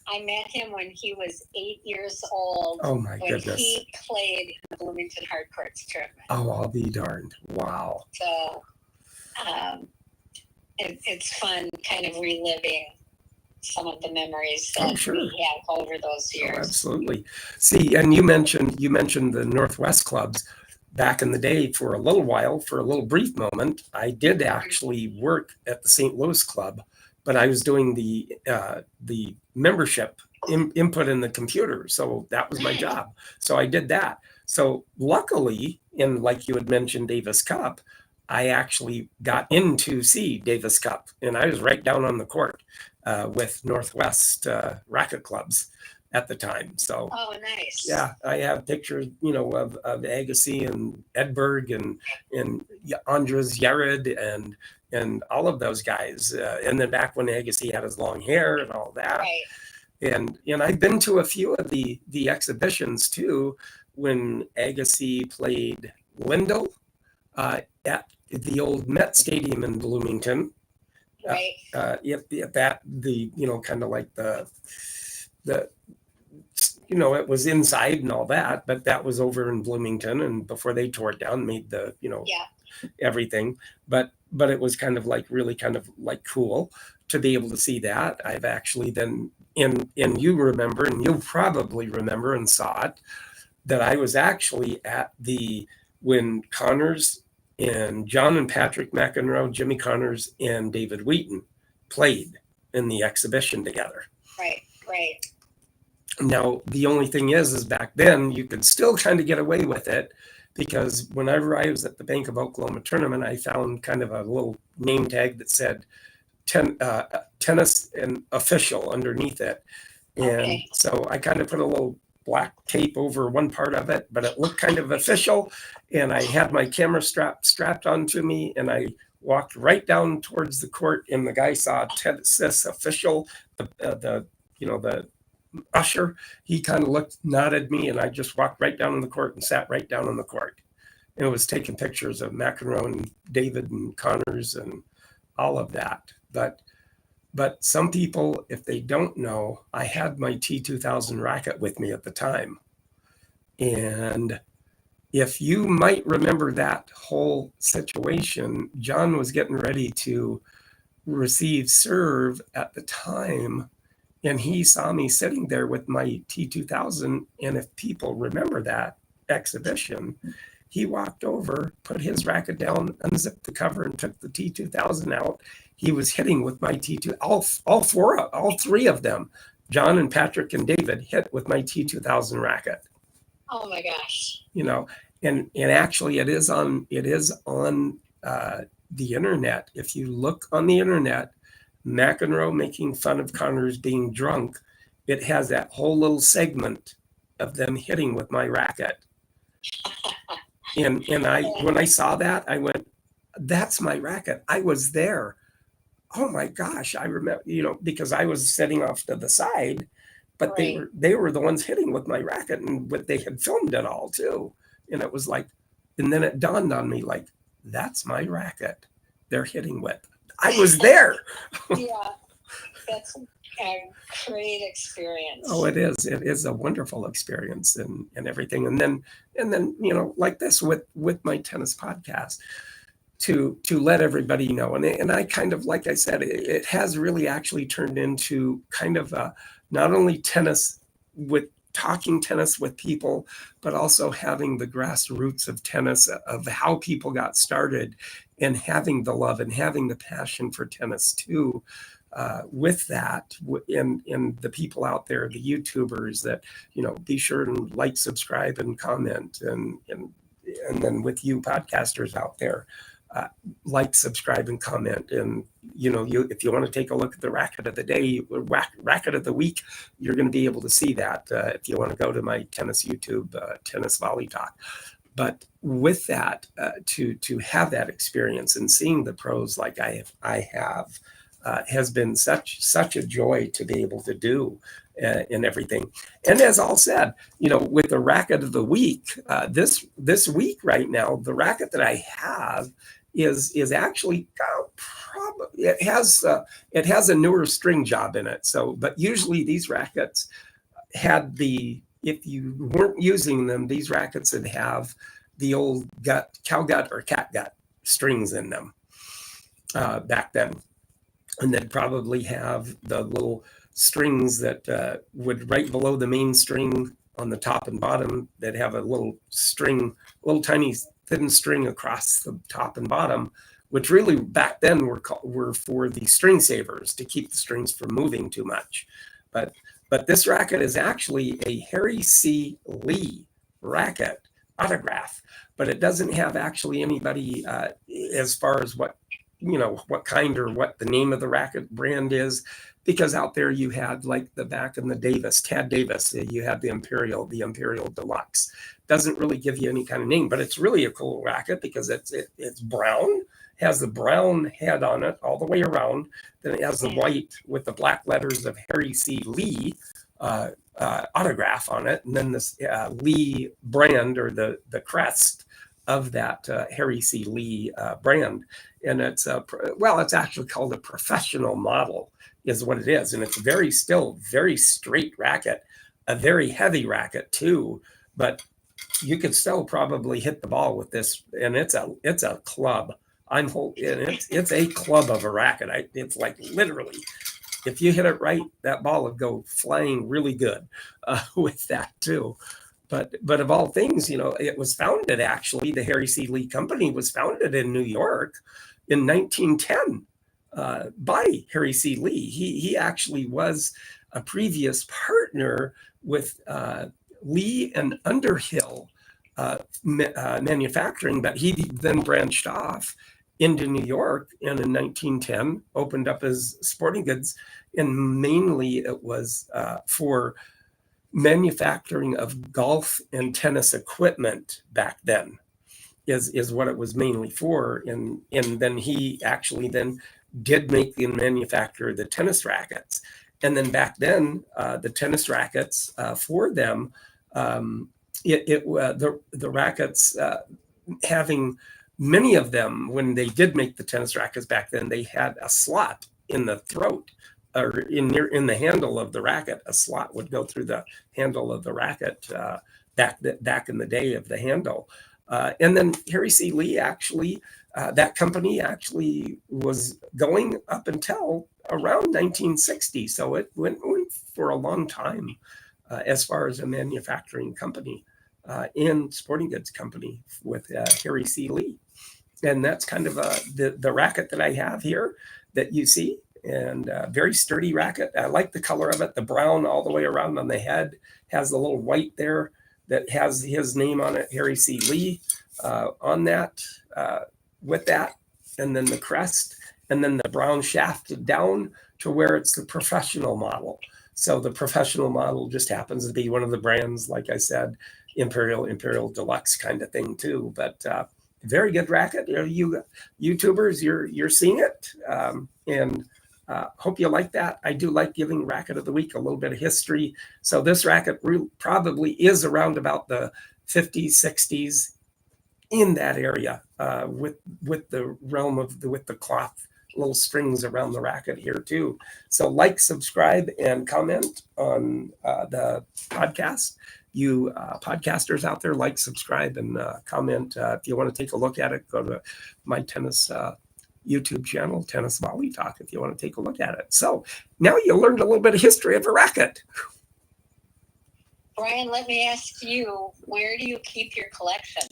I met him when he was 8 years old. Oh my goodness. When he played in the Bloomington Hard Courts tournament. Oh, I'll be darned. Wow. So it's fun kind of reliving some of the memories that we have over those years. Oh, absolutely. See, and you mentioned the Northwest clubs. Back in the day, for a little while, for a little brief moment, I did actually work at the St. Louis club, but I was doing the membership input in the computer. So that was my job. So I did that. So luckily, like you had mentioned, Davis Cup, I actually got in to see Davis Cup, and I was right down on the court with Northwest racquet clubs at the time. So nice. Yeah, I have pictures, of Agassi and Edberg and Andres Yared and all of those guys. And then back when Agassi had his long hair and all that. Right. And I've been to a few of the exhibitions too, when Agassi played Wendell at the old Met Stadium in Bloomington. Right. Kind of like the it was inside and all that, but that was over in Bloomington, and before they tore it down, made the everything. But it was kind of like really kind of like cool to be able to see that. I've actually then and you remember, and you'll probably remember and saw it, that I was actually at when Connors and John and Patrick McEnroe, Jimmy Connors and David Wheaton played in the exhibition together. Right. Now, the only thing is back then you could still kind of get away with it, because whenever I was at the Bank of Oklahoma tournament, I found kind of a little name tag that said tennis and official underneath it. And so I kind of put a little black tape over one part of it, but it looked kind of official. And I had my camera strapped onto me, and I walked right down towards the court, and the guy saw tennis official, the usher. He kind of nodded me, and I just walked right down on the court and sat right down on the court. And it was taking pictures of McEnroe and David and Connors and all of that. But some people, if they don't know, I had my T2000 racket with me at the time. And if you might remember that whole situation, John was getting ready to receive serve at the time, and he saw me sitting there with my T2000. And if people remember that exhibition, he walked over, put his racket down, unzipped the cover, and took the T2000 out. He was hitting with my T2, all three of them, John and Patrick and David, hit with my T2000 racket. Oh my gosh. And actually it is on the internet. If you look on the internet, McEnroe making fun of Connors being drunk, it has that whole little segment of them hitting with my racket. And when I saw that, I went, that's my racket. I was there. Oh my gosh. I remember, because I was sitting off to the side, but they were the ones hitting with my racket, and they had filmed it all too. And it was like, and then it dawned on me, like, that's my racket they're hitting with. I was there. Yeah, that's a great experience. Oh, it is. It is a wonderful experience and everything. And then, like this with my tennis podcast, to let everybody know. And I kind of, like I said, it has really actually turned into kind of not only tennis with talking tennis with people, but also having the grassroots of tennis, of how people got started, and having the love and having the passion for tennis too. With that, and the people out there, the YouTubers that, be sure and like, subscribe, and comment, and then with you podcasters out there, like, subscribe, and comment. And if you want to take a look at the racket of the day, racket of the week, you're going to be able to see that if you want to go to my tennis YouTube, Tennis Volley Talk. But with that, to have that experience and seeing the pros like I have, has been such a joy to be able to do, and everything. And as all said, with the racket of the week, this week right now, the racket that I have is actually probably it has a newer string job in it. So, but usually these rackets had if you weren't using them, these rackets would have the old cow gut or cat gut strings in them back then. And they'd probably have the little strings that would right below the main string on the top and bottom, that have a little tiny thin string across the top and bottom, which really back then were for the string savers, to keep the strings from moving too much. But this racket is actually a Harry C. Lee racket autograph, but it doesn't have actually anybody as far as what kind or what the name of the racket brand is, because out there you had like back in the Tad Davis, you had the Imperial Deluxe. Doesn't really give you any kind of name, but it's really a cool racket because it's brown, has the brown head on it all the way around. Then it has the white with the black letters of Harry C. Lee autograph on it, and then this Lee brand, or the crest of that Harry C. Lee brand. And it's actually called a professional model, is what it is. And it's still very straight racket, a very heavy racket too, but you could still probably hit the ball with this. And it's a club. It's a club of a racket. It's like literally, if you hit it right, that ball would go flying really good with that too. But of all things, it was founded, actually, the Harry C. Lee Company was founded in New York in 1910 by Harry C. Lee. He actually was a previous partner with Lee and Underhill Manufacturing, but he then branched off into New York, and in 1910 opened up his sporting goods, and mainly it was for manufacturing of golf and tennis equipment back then, is what it was mainly for. And then he actually then did make and manufacture the tennis rackets. And then back then, the tennis rackets for them, the rackets, having many of them, when they did make the tennis rackets back then, they had a slot in the throat, or in the handle of the racket. A slot would go through the handle of the racket back in the day of the handle. And then Harry C. Lee actually, that company actually was going up until around 1960. So it went for a long time as far as a manufacturing company and sporting goods company with Harry C. Lee. And that's kind of the racket that I have here that you see. And very sturdy racket. I like the color of it. The brown all the way around on the head has the little white there that has his name on it, Harry C. Lee, on that, with that, and then the crest, and then the brown shaft down to where it's the professional model. So the professional model just happens to be one of the brands, like I said, Imperial Deluxe kind of thing too. But very good racket. You YouTubers, you're seeing it, and hope you like that. I do like giving Racket of the Week a little bit of history. So this racket probably is around about the 50s, 60s, in that area, with the realm of with the cloth little strings around the racket here too. So like, subscribe, and comment on the podcast. You podcasters out there, like, subscribe, and comment. If you want to take a look at it, go to my tennis YouTube channel, Tennis Volley Talk, if you want to take a look at it. So now you learned a little bit of history of a racket. Brian, let me ask you, where do you keep your collection?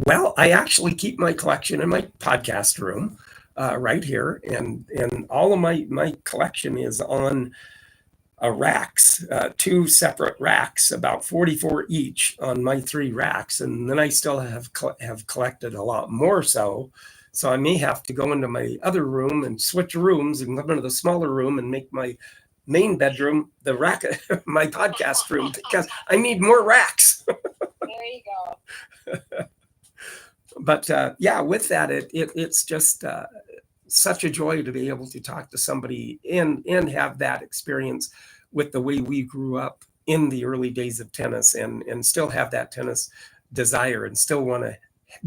Well, I actually keep my collection in my podcast room right here. And all of my collection is on racks, 2 separate racks, about 44 each on my 3 racks. And then I still have collected a lot more so. So I may have to go into my other room and switch rooms and come into the smaller room and make my main bedroom the racket, my podcast room, because I need more racks. There you go. But yeah, with that, it's just such a joy to be able to talk to somebody and have that experience with the way we grew up in the early days of tennis, and still have that tennis desire and still want to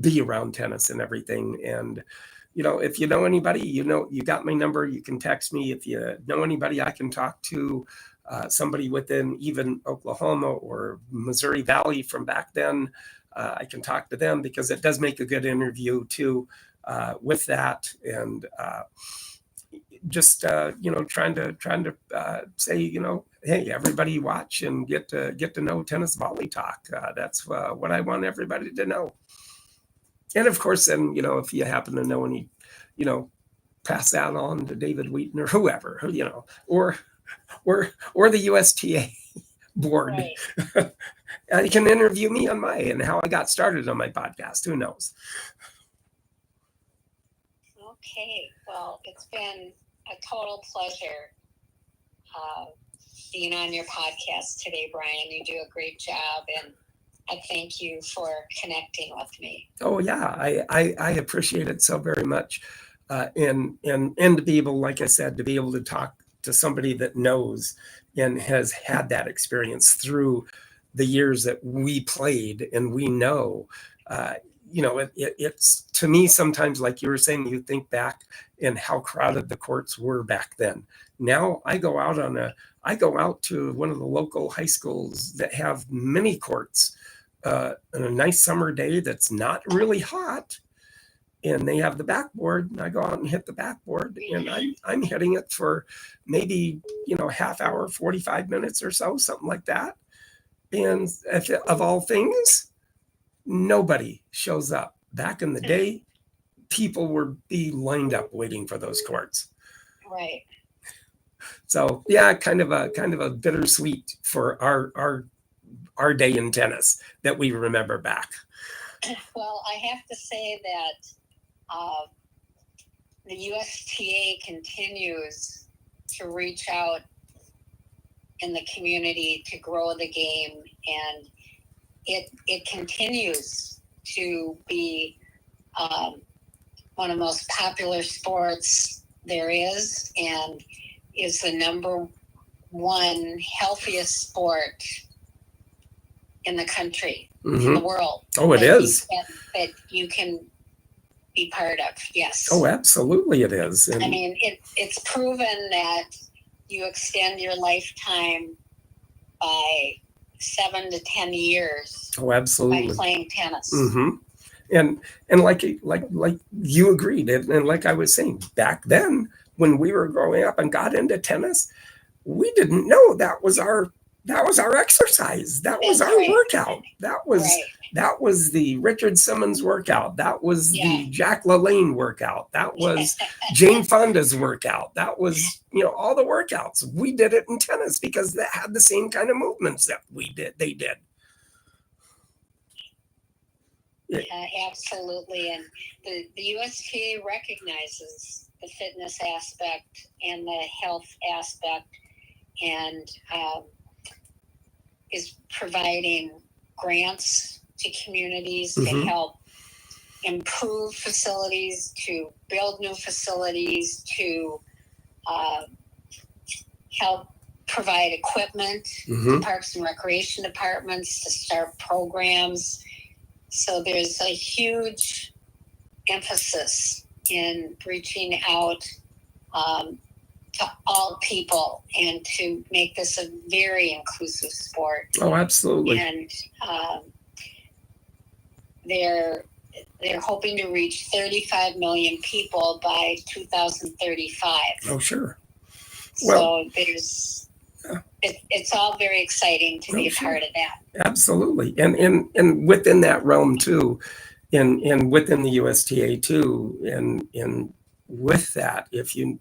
be around tennis and everything. And if you know anybody, you got my number, you can text me. If you know anybody I can talk to, somebody within even Oklahoma or Missouri Valley from back then, I can talk to them, because it does make a good interview too with that. And just trying to say, hey, everybody watch and get to know Tennis Volley Talk. That's what I want everybody to know. And of course, then, if you happen to know any, pass that on to David Wheaton or whoever, or the USTA board. Right. You can interview me on and how I got started on my podcast. Who knows? Okay. Well, it's been a total pleasure being on your podcast today, Brian. You do a great job, and I thank you for connecting with me. Oh yeah, I appreciate it so very much, and to be able, like I said, to be able to talk to somebody that knows and has had that experience through the years that we played, and we know. It's, to me, sometimes, like you were saying, you think back and how crowded the courts were back then. Now I go out to one of the local high schools that have mini courts on a nice summer day that's not really hot, and they have the backboard, and I go out and hit the backboard, and I'm hitting it for maybe half hour, 45 minutes or so, something like that. And of all things, nobody shows up. Back in the day, people would be lined up waiting for those courts. Right. So yeah, kind of a bittersweet for our day in tennis that we remember back. Well, I have to say that the USTA continues to reach out in the community to grow the game, and it continues to be one of the most popular sports there is, and is the number one healthiest sport in the country, in the world. Oh, it is. That you can be part of. Yes. Oh, absolutely it is. And I mean, it's proven that you extend your lifetime by 7 to 10 years. Oh, absolutely. By playing tennis. Mm-hmm. And like you agreed, and like I was saying, back then when we were growing up and got into tennis, we didn't know that was our exercise. That was our workout. That was the Richard Simmons workout. That was the Jack LaLanne workout. That was Jane Fonda's workout. That was, all the workouts. We did it in tennis because they had the same kind of movements that they did. Absolutely. And the USTA recognizes the fitness aspect and the health aspect, and is providing grants to communities to help improve facilities, to build new facilities, to help provide equipment to parks and recreation departments to start programs. So there's a huge emphasis in reaching out to all people and to make this a very inclusive sport. Oh, absolutely. And they're hoping to reach 35 million people by 2035. Oh, sure. So it's all very exciting to be a part of that. Absolutely. And within that realm too, and within the USTA too, and with that, if you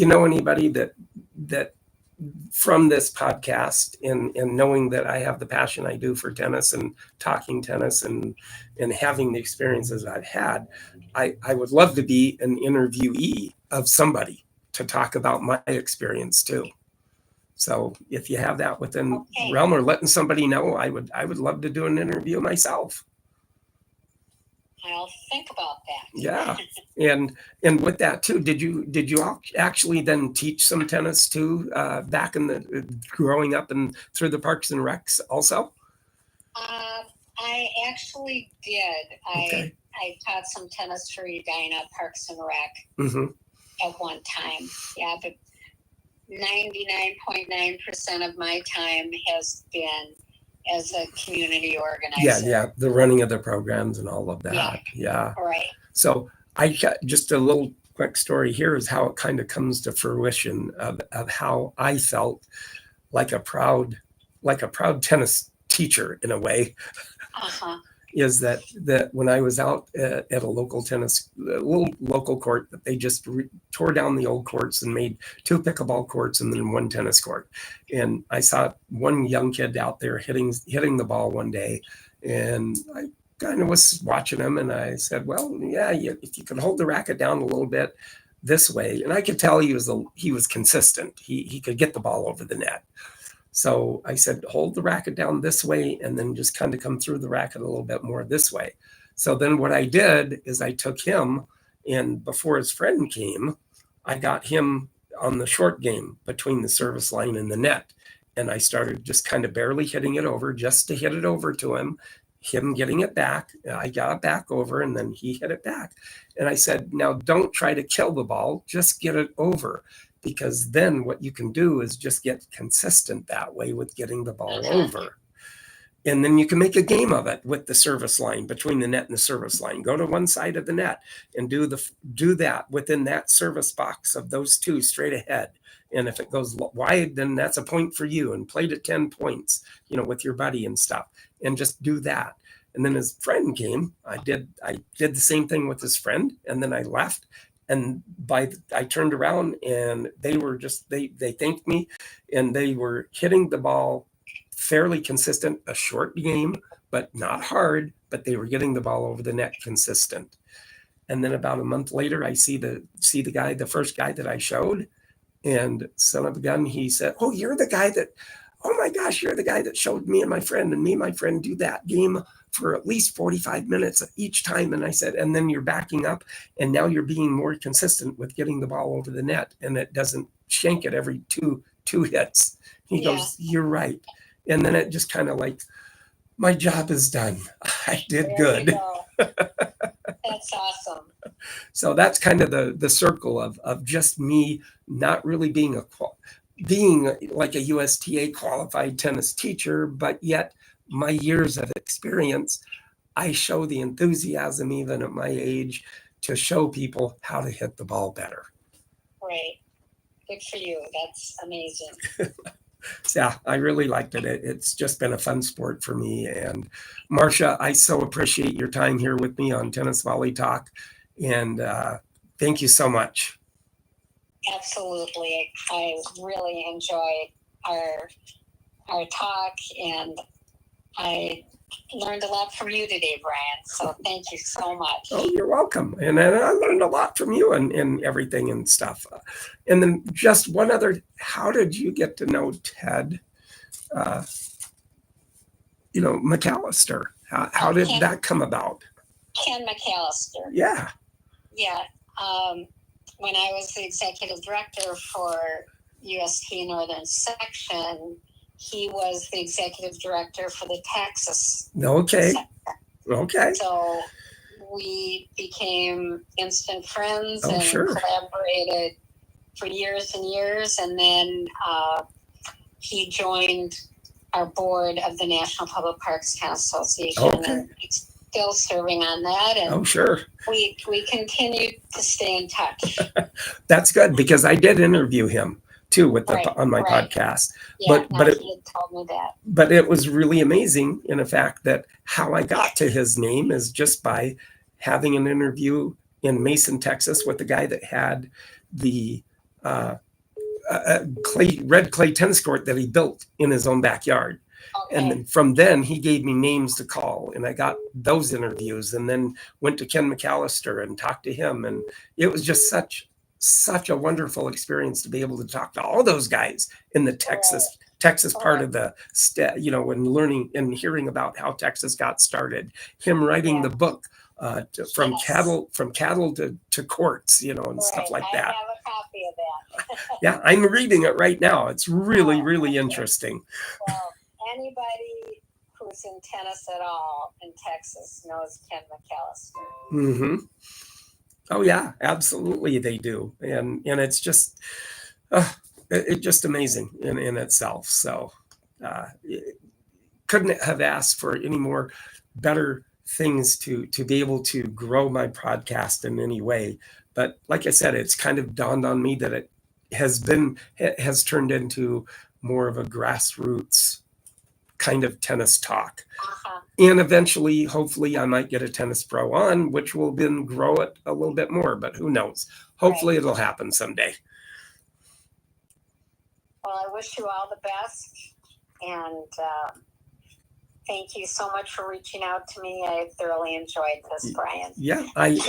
know anybody that from this podcast and knowing that I have the passion I do for tennis and talking tennis and having the experiences I've had, I would love to be an interviewee of somebody to talk about my experience too. So if you have that within realm or letting somebody know, I would love to do an interview myself. I'll think about that. Yeah. And with that too, did you actually then teach some tennis too, back in the growing up and through the Parks and Recs also? I actually did. Okay. I taught some tennis for Edina Parks and Rec at one time. Yeah, but 99.9% of my time has been as a community organizer. Yeah, the running of the programs and all of that. Yeah. Right. So I got just a little quick story here is how it kind of comes to fruition of how I felt like a proud tennis teacher in a way. Is that when I was out at a local court, that they just tore down the old courts and made 2 pickleball courts and then 1 tennis court. And I saw one young kid out there hitting the ball one day, and I kind of was watching him, and I said, well, yeah, if you could hold the racket down a little bit this way. And I could tell he was consistent. He could get the ball over the net. So I said, hold the racket down this way and then just kind of come through the racket a little bit more this way. So then what I did is I took him, and before his friend came, I got him on the short game between the service line and the net. And I started just kind of barely hitting it over just to hit it over to him getting it back. I got it back over, and then he hit it back. And I said, now don't try to kill the ball, just get it over. Because then what you can do is just get consistent that way with getting the ball over. And then you can make a game of it with the service line, between the net and the service line. Go to one side of the net and do that within that service box of those 2 straight ahead. And if it goes wide, then that's a point for you, and played at 10 points, with your buddy and stuff, and just do that. And then his friend came. I did the same thing with his friend, and then I left. And I turned around, and they were they thanked me, and they were hitting the ball fairly consistent, a short game, but not hard, but they were getting the ball over the net consistent. And then about a month later, I see the guy, the first guy that I showed, and son of a gun, he said, oh my gosh, you're the guy that showed me and my friend do that game for at least 45 minutes each time. And I said, and then you're backing up, and now you're being more consistent with getting the ball over the net, and it doesn't shank it every two hits. He goes, you're right. And then it just kind of like, my job is done. I did good. That's awesome. So that's kind of the circle of just me not really being like a USTA qualified tennis teacher, but yet my years of experience, I show the enthusiasm even at my age to show people how to hit the ball better. Right. Good for you. That's amazing. So, yeah, I really liked it. It's just been a fun sport for me. And Marcia, I so appreciate your time here with me on Tennis Volley Talk. And thank you so much. Absolutely. I really enjoyed our talk, and I learned a lot from you today, Brian. So thank you so much. Oh, you're welcome. And I learned a lot from you and everything and stuff. And then just one other, how did you get to know Ted, McAllister? How did that come about? Ken McAllister. Yeah. Yeah. When I was the executive director for UST Northern Section, he was the executive director for the Texas. Okay. Sector. Okay. So we became instant friends Oh, and sure. collaborated for years and years. And then he joined our board of the National Public Parks Tennis Association. Okay. And he's still serving on that. And Oh, sure. we continue to stay in touch. That's good, because I did interview him too with the, Right, on my right. podcast. Yeah, but it, he had told me that. but it was really amazing in the fact that how I got to his name is just by having an interview in Mason, Texas, with the guy that had the red clay tennis court that he built in his own backyard. Okay. And then from then he gave me names to call, and I got those interviews, and then went to Ken McAllister and talked to him. And it was just such a wonderful experience to be able to talk to all those guys in the Texas part of the state, you know, and learning and hearing about how Texas got started. Him writing the book from cattle to courts, you know, and stuff like that. I have a copy of that. Yeah, I'm reading it right now. It's really interesting. Well, anybody who's in tennis at all in Texas knows Ken McAllister. Mm-hmm. Oh yeah, absolutely they do. And it's just, it's just amazing in itself. So couldn't have asked for any more better things to be able to grow my podcast in any way. But like I said, it's kind of dawned on me that it has turned into more of a grassroots kind of tennis talk. And eventually, hopefully, I might get a tennis pro on, which will then grow it a little bit more, but who knows? Hopefully it'll happen someday. Well, I wish you all the best. And thank you so much for reaching out to me. I thoroughly enjoyed this, Brian. Yeah, I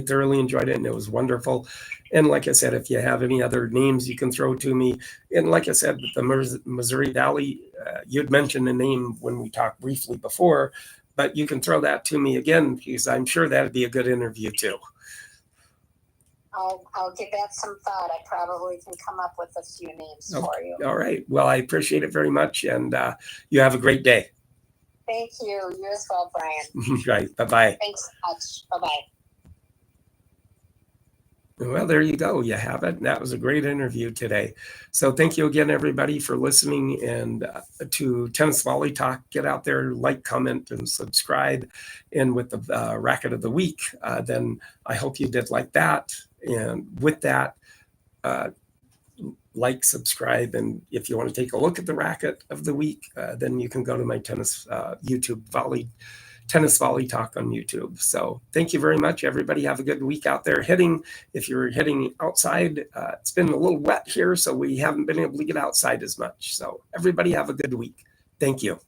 thoroughly enjoyed it, and it was wonderful. And like I said, if you have any other names you can throw to me, and like I said, the Missouri Valley, you'd mentioned the name when we talked briefly before, but you can throw that to me again, because I'm sure that'd be a good interview too. I'll give that some thought. I probably can come up with a few names for you. All right. Well, I appreciate it very much, and you have a great day. Thank you. You as well, Brian. Right. Bye-bye. Thanks so much. Bye-bye. Well, there you go. You have it. That was a great interview today. So thank you again, everybody, for listening, and to Tennis Volley Talk. Get out there, like, comment, and subscribe. And with the Racket of the Week, then I hope you did like that. And with that, like, subscribe, and if you want to take a look at the Racket of the Week, then you can go to my tennis YouTube Tennis Volley Talk on YouTube. So thank you very much, everybody. Have a good week out there hitting. If you're hitting outside, it's been a little wet here, so we haven't been able to get outside as much. So everybody have a good week. Thank you.